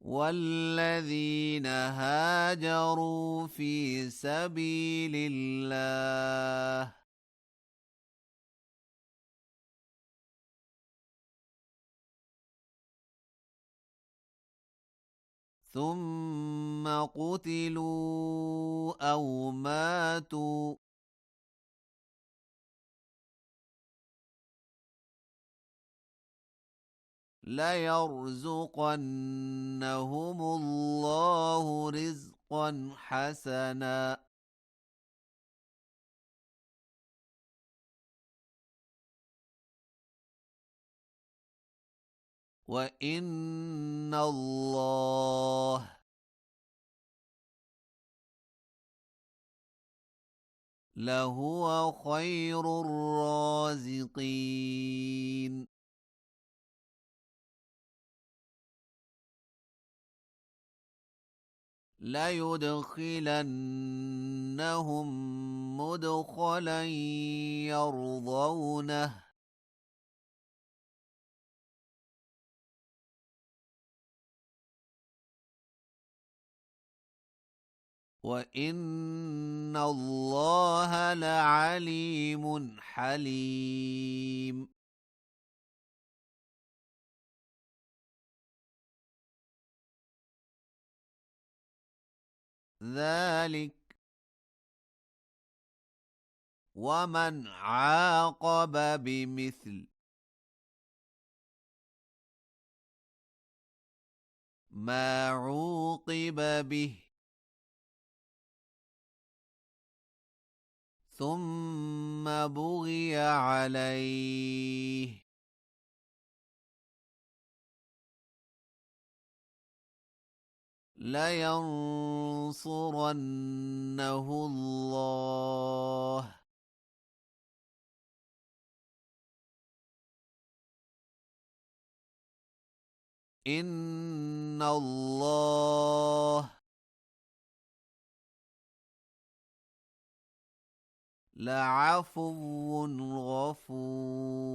والذين هاجروا في سبيل الله ثم قتلوا أو ماتوا ليرزقنهم الله رزقا حسنا وإن الله لهو خير الرازقين ليدخلنهم مدخلا يرضونه وإن الله لعليم حليم ذلك ومن عاقب بمثل ما عوقب به ثم بغي عليه لينصرنه الله إن الله لعفو غفور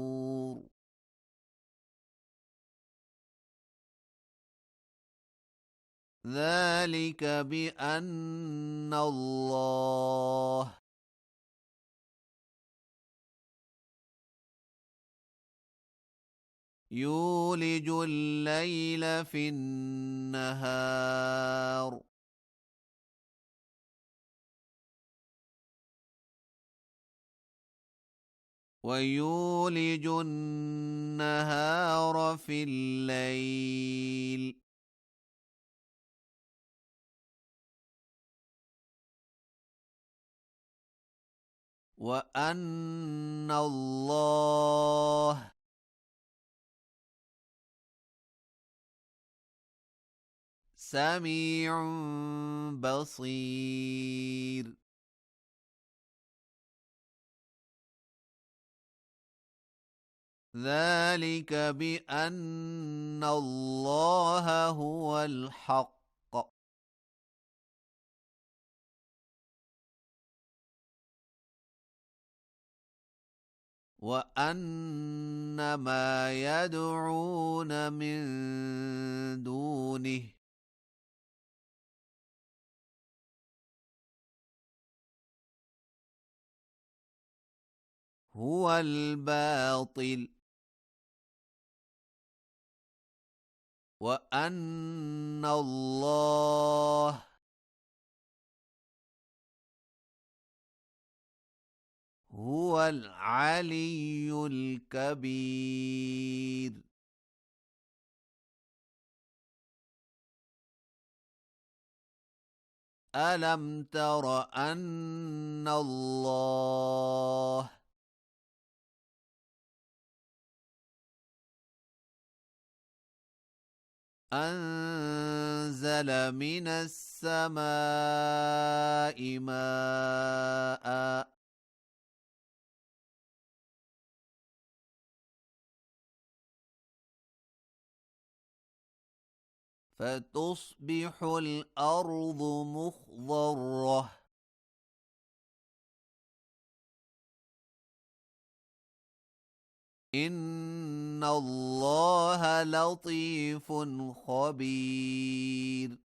ذلك بأن الله يولج الليل في النهار ويولج النهار في الليل وأن الله سميع بصير ذلك بأن الله هو الحق وأن ما يدعون من دونه هو الباطل وأن الله هو العلي الكبير ألم تر أن الله أنزل من السماء ماء فتصبح الأرض مخضرة إن إن الله لطيف خبير.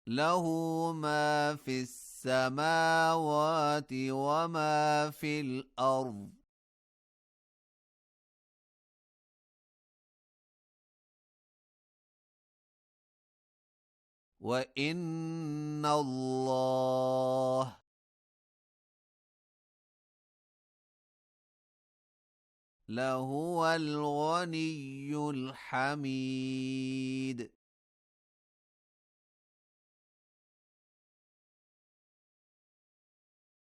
له ما في السماوات وما في الأرض. وإن الله لهو الغني الحميد.